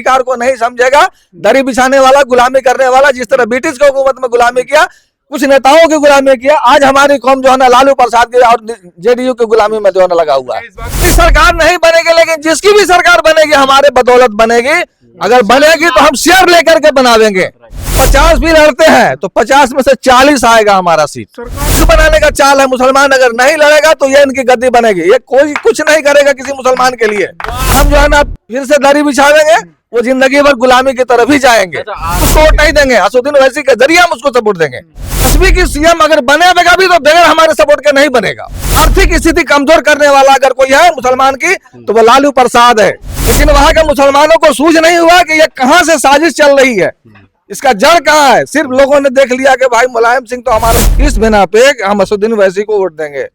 अधिकार को नहीं समझेगा, दरी बिछाने वाला, गुलामी करने वाला, जिस तरह ब्रिटिश की हुकूमत में गुलामी किया, कुछ नेताओं की गुलामी किया, आज हमारी कौम जो है ना लालू प्रसाद की और जेडीयू की गुलामी में जो है ना लगा हुआ है। सरकार नहीं बनेगी, लेकिन जिसकी भी सरकार बनेगी हमारे बदौलत बनेगी। अगर बनेगी तो हम शेयर लेकर के बनावेंगे। 50 भी लड़ते हैं तो 50 में से 40 आएगा हमारा सीट। बनाने का चाल है, मुसलमान अगर नहीं लड़ेगा तो ये इनकी गद्दी बनेगी। ये कोई कुछ नहीं करेगा किसी मुसलमान के लिए। हम जो है ना फिर से दरी बिछावेंगे, वो जिंदगी भर गुलामी की तरफ ही जाएंगे। उसको वोट नहीं देंगे, असदुद्दीन ओवैसी के जरिए हम उसको सपोर्ट देंगे। एसपी की सीएम अगर बनेगा भी तो बगैर हमारे सपोर्ट के नहीं बनेगा। आर्थिक स्थिति कमजोर करने वाला अगर कोई है मुसलमान की तो वो लालू प्रसाद है। लेकिन वहां के मुसलमानों को सूझ नहीं हुआ कि ये कहां से साजिश चल रही है, इसका जड़ कहाँ है। सिर्फ लोगों ने देख लिया कि भाई मुलायम सिंह तो हमारा, इस बिना पे हम असदुद्दीन ओवैसी को वोट देंगे।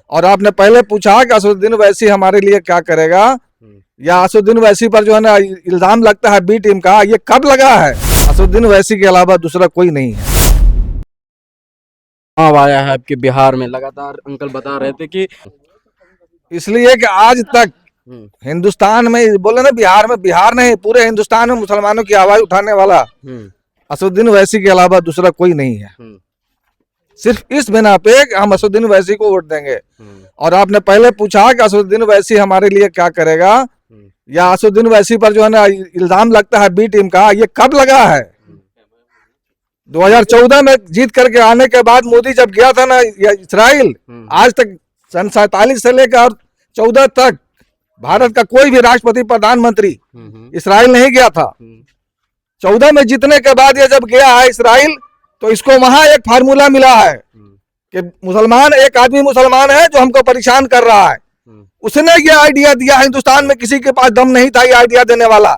और आपने पहले पूछा कि असदुद्दीन ओवैसी हमारे लिए क्या करेगा, या असदुद्दीन ओवैसी पर जो है ना इल्जाम लगता है बी टीम का, ये कब लगा है? असदुद्दीन ओवैसी के अलावा दूसरा कोई नहीं है। आया है आपके बिहार में, लगातार अंकल बता रहे थे कि इसलिए कि आज तक हिंदुस्तान में, बोले ना बिहार में, बिहार नहीं पूरे हिंदुस्तान में मुसलमानों की आवाज उठाने वाला असदुद्दीन ओवैसी के अलावा दूसरा कोई नहीं है। सिर्फ इस बिना पे हम असदुद्दीन ओवैसी को वोट देंगे। और आपने पहले पूछा कि असदुद्दीन ओवैसी हमारे लिए क्या करेगा, या असदुद्दीन ओवैसी पर जो है ना इल्जाम लगता है बी टीम का, ये कब लगा है? 2014 में जीत करके आने के बाद मोदी जब गया था ना इस्राइल, आज तक सन 47 से लेकर 14 तक भारत का कोई भी राष्ट्रपति प्रधानमंत्री इस्राइल नहीं गया था। 14 में जीतने के बाद ये जब गया है इस्राइल, तो इसको वहां एक फार्मूला मिला है कि मुसलमान, एक आदमी मुसलमान है जो हमको परेशान कर रहा है। उसने ये आइडिया दिया, हिंदुस्तान में किसी के पास दम नहीं था ये आइडिया देने वाला।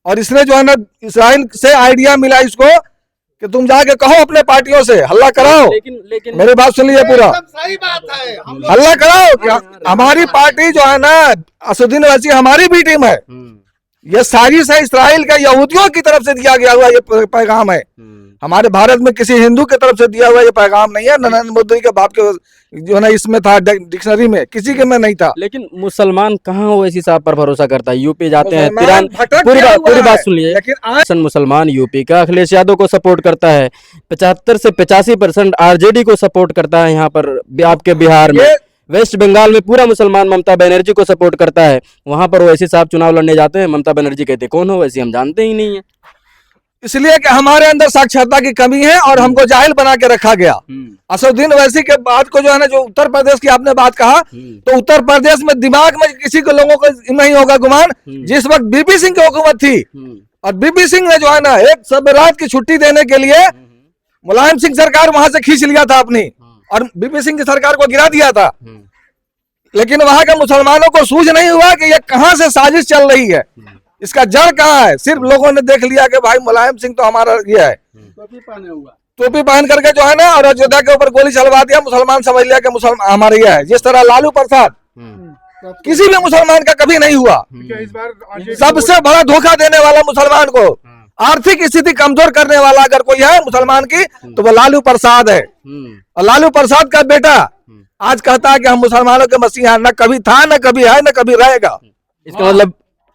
और इसने जो है ना इस्राइल से आइडिया मिला इसको कि तुम जाके कहो अपने पार्टियों से, हल्ला कराओ। लेकिन मेरी बात सुनिए पूरा, सही बात है, हल्ला कराओ। क्या हमारी पार्टी जो है ना असदुद्दीन ओवैसी हमारी भी टीम है। ये साजिश है इस्राइल का, यहूदियों की तरफ से दिया गया हुआ ये पैगाम है। हमारे भारत में किसी हिंदू की तरफ से दिया हुआ ये पैगाम नहीं है। नरेंद्र मोदी के बाप के जो है ना इसमें था, डिक्शनरी में, किसी के में नहीं था। लेकिन मुसलमान कहाँ ओवैसी साहब पर भरोसा करता है? यूपी जाते हैं, पूरी बात सुन लीजिए। लेकिन मुसलमान यूपी का अखिलेश यादव को सपोर्ट करता है, 75 से 85% आरजेडी को सपोर्ट करता है। यहाँ पर आपके बिहार में, वेस्ट बंगाल में पूरा मुसलमान ममता बनर्जी को सपोर्ट करता है। वहां पर ओवैसी साहब चुनाव लड़ने जाते हैं, ममता बनर्जी कहते कौन हो वैसी, हम जानते ही नहीं है। इसलिए कि हमारे अंदर साक्षरता की कमी है और हमको जाहिल बना के रखा गया। असदुद्दीन ओवैसी के बाद को जो है ना, जो उत्तर प्रदेश की आपने बात कहा, तो उत्तर प्रदेश में दिमाग में किसी को लोगों को नहीं होगा गुमान, जिस वक्त बीपी सिंह की हुकूमत थी और बीपी सिंह ने जो है ना एक सब रात की छुट्टी देने के लिए मुलायम सिंह सरकार वहां से खींच लिया था अपनी, और बीपी सिंह की सरकार को गिरा दिया था। लेकिन वहां के मुसलमानों को सूझ नहीं हुआ कि ये कहां से साजिश चल रही है, इसका जड़ कहाँ है। सिर्फ लोगों ने देख लिया कि भाई मुलायम सिंह तो हमारा ये है, टोपी पहन करके जो है ना, और अयोध्या के ऊपर गोली चलवा दिया, मुसलमान समझ लिया कि मुसलमान हमारे ये है। जिस तरह लालू प्रसाद किसी भी मुसलमान का कभी नहीं हुआ। सबसे बड़ा धोखा देने वाला मुसलमान को, आर्थिक स्थिति कमजोर करने वाला अगर कोई है मुसलमान की तो वो लालू प्रसाद है। और लालू प्रसाद का बेटा आज कहता है कि हम मुसलमानों के मसीहा, न कभी था, न कभी है, न कभी रहेगा। इसका मतलब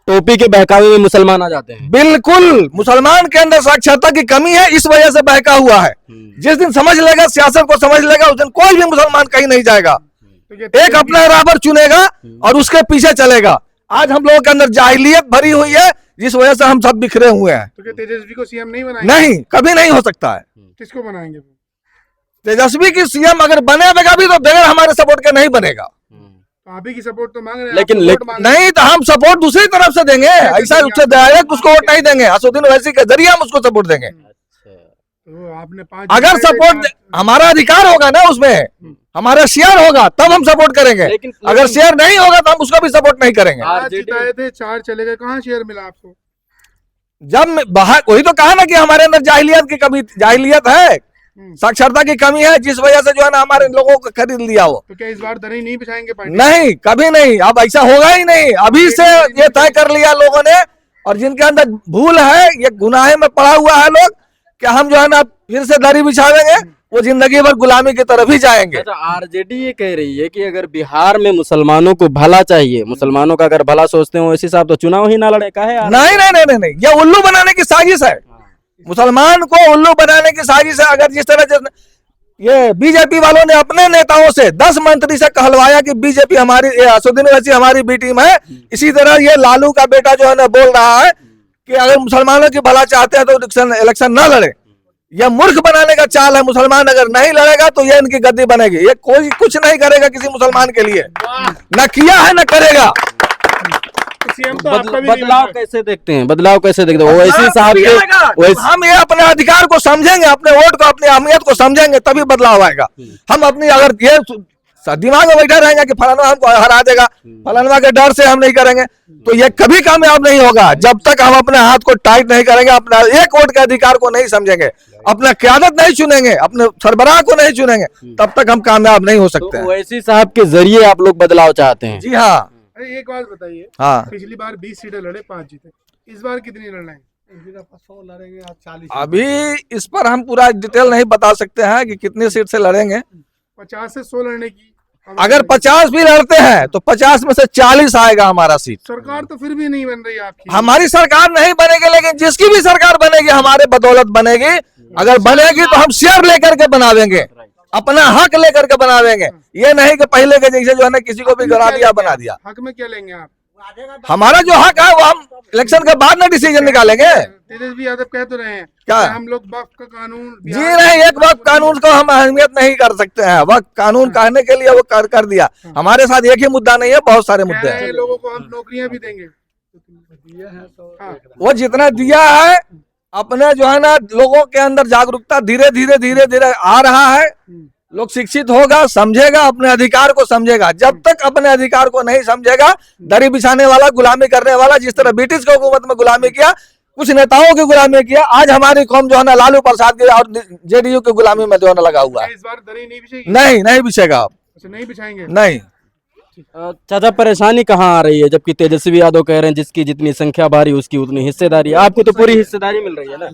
टोपी के बहकावे में मुसलमान आ जाते हैं। बिल्कुल, मुसलमान के अंदर साक्षरता की कमी है, इस वजह से बहका हुआ है। जिस दिन समझ लेगा, सियासत को समझ लेगा, उस दिन कोई भी मुसलमान कहीं नहीं जाएगा। एक अपना राहबर चुनेगा और उसके पीछे चलेगा। आज हम लोगों के अंदर जाहिलियत भरी हुई है, जिस वजह से हम सब बिखरे हुए हैं। तो क्या तेजस्वी को सीएम नहीं बनाएंगे? नहीं, कभी नहीं हो सकता है। किसको बनाएंगे? तेजस्वी की सीएम अगर बनेगा भी तो बगैर हमारे सपोर्ट के नहीं बनेगा। आप ही की सपोर्ट तो मांग रहे हैं, लेकिन नहीं तो हम सपोर्ट दूसरी तरफ से देंगे। ऐसा उससे डायरेक्ट उसको वोट नहीं देंगे, असदुद्दीन ओवैसी के जरिए हम उसको सपोर्ट देंगे। तो आपने अगर सपोर्ट हमारा अधिकार होगा ना, उसमें हमारा शेयर होगा तब हम सपोर्ट करेंगे। अगर शेयर नहीं होगा तो हम उसको भी सपोर्ट नहीं करेंगे। जिताए थे 4 चले गए, कहाँ शेयर मिला आपको? जब बाहर, वही तो कहा ना कि हमारे अंदर जाहिलियत की कमी, जाहिलियत है, साक्षरता की कमी है, जिस वजह से जो है ना हमारे लोगों को खरीद लिया वो। तो क्या इस बार दरी नहीं बिछाएंगे पार्टी? नहीं, कभी नहीं। अब ऐसा होगा ही नहीं। अभी से ये तय कर लिया लोगों ने, और जिनके अंदर भूल है, ये गुनाहे में पड़ा हुआ है लोग, क्या हम जो है ना फिर से दरी बिछावेंगे? वो जिंदगी भर गुलामी की तरफ ही जाएंगे। अच्छा, आरजेडी ये कह रही है कि अगर बिहार में मुसलमानों को भला चाहिए, मुसलमानों का अगर भला सोचते हो इसी साहब तो चुनाव ही ना लड़े। का है यार? नहीं नहीं नहीं नहीं नहीं, ये उल्लू बनाने की साजिश है। मुसलमान को उल्लू बनाने की साजिश है। अगर जिस तरह से ये बीजेपी वालों ने अपने नेताओं से 10 मंत्री से कहलवाया कि बीजेपी हमारी, असदुद्दीन ओवैसी हमारी बी टीम है, इसी तरह ये लालू का बेटा जो है ना बोल रहा है कि अगर मुसलमानों की भला चाहते हैं तो इलेक्शन ना लड़े। यह मूर्ख बनाने का चाल है। मुसलमान अगर नहीं लड़ेगा तो ये इनकी गद्दी बनेगी। ये कोई कुछ नहीं करेगा किसी मुसलमान के लिए, न किया है न करेगा। बदलाव कैसे देखते हैं? बदलाव कैसे देखते हैं? ओवैसी साहब के हम ये अपने अधिकार को समझेंगे, अपने वोट को, अपनी अहमियत को समझेंगे, तभी बदलाव आएगा। हम अपनी अगर ये दिमाग में बैठा रहेंगे कि फलाना हमको हरा देगा, फलाना के डर से हम नहीं करेंगे, तो ये कभी कामयाब नहीं होगा। जब तक हम अपने हाथ को टाइट नहीं करेंगे, अपना एक वोट के अधिकार को नहीं समझेंगे, अपना क़यादत नहीं चुनेंगे, अपने सरबराह को नहीं चुनेंगे, तब तक हम कामयाब नहीं हो सकते। ओवैसी साहब के जरिए आप लोग बदलाव चाहते हैं? जी हाँ। अरे एक बात बताइए, हाँ, पिछली बार 20 सीटें लड़े, 5 जीते, इस बार कितनी लड़ना है? 100 लड़ेंगे, 40। अभी इस पर हम पूरा डिटेल नहीं बता सकते हैं कि कितनी सीट से लड़ेंगे। 50 से 100 लड़ने की। अगर 50 भी लड़ते हैं तो 50 में से 40 आएगा हमारा सीट। सरकार तो फिर भी नहीं बन रही आपकी। हमारी सरकार नहीं बनेगी, लेकिन जिसकी भी सरकार बनेगी हमारे बदौलत बनेगी। अगर बनेगी तो हम शेयर लेकर के बनावेंगे, अपना हक लेकर के बनावेंगे। ये नहीं कि पहले के जैसे जो है ना किसी को भी गिरा दिया, बना दिया। हक में क्या लेंगे आप? हमारा जो हक है वो हम इलेक्शन के बाद में डिसीजन निकालेंगे। तेजस्वी यादव कह तो रहे हैं क्या? हम लोग वक्फ का कानून जी नहीं, एक वक्त कानून को हम अहमियत नहीं कर सकते हैं। वक्त कानून कहने के लिए वो कर दिया। हमारे साथ एक ही मुद्दा नहीं है, बहुत सारे मुद्दे हैं। लोगों को हम नौकरियां भी देंगे। वो जितना दिया है, अपने जो है ना लोगों के अंदर जागरूकता धीरे धीरे धीरे धीरे आ रहा है। लोग शिक्षित होगा, समझेगा, अपने अधिकार को समझेगा। जब तक अपने अधिकार को नहीं समझेगा, दरी बिछाने वाला, गुलामी करने वाला, जिस तरह ब्रिटिश की हुकूमत में गुलामी किया, कुछ नेताओं की गुलामी किया, आज हमारी कौम जो है ना लालू प्रसाद की और जेडीयू की गुलामी में जो है ना लगा हुआ है। इस बार दरी नहीं बिछेगी? नहीं बिछेगा। अच्छा, नहीं बिछाएंगे? नहीं। चाचा, परेशानी कहाँ आ रही है? जबकि तेजस्वी यादव कह रहे हैं जिसकी जितनी संख्या भारी उसकी उतनी हिस्सेदारी। आपको तो पूरी हिस्सेदारी मिल रही है ना?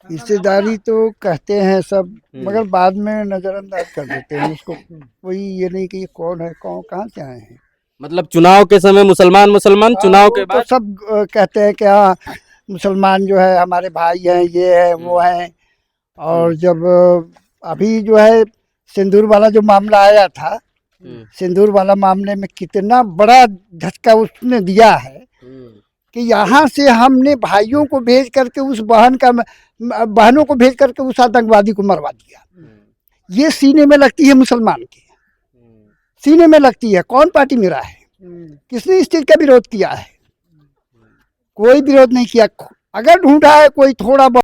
हिस्सेदारी तो कहते हैं सब, मगर बाद में नजरअंदाज कर देते हैं उसको। कोई ये नहीं कि ये कौन है, कौन कहाँ से आए हैं। मतलब चुनाव के समय मुसलमान चुनाव के तो बाद सब कहते हैं कि हाँ मुसलमान जो है हमारे भाई हैं, ये है वो है। और जब अभी जो है सिंदूर वाला जो मामला आया था, सिंदूर वाला मामले में कितना बड़ा झटका उसने दिया है कि यहाँ से हमने भाइयों को भेज करके उस बहनों को भेज करके उस आतंकवादी को मरवा दिया। ये सीने में लगती है मुसलमान के, सीने में लगती है। कौन पार्टी मेरा है? किसने इस चीज का विरोध किया है? कोई विरोध नहीं किया। अगर ढूंढा है कोई थोड़ा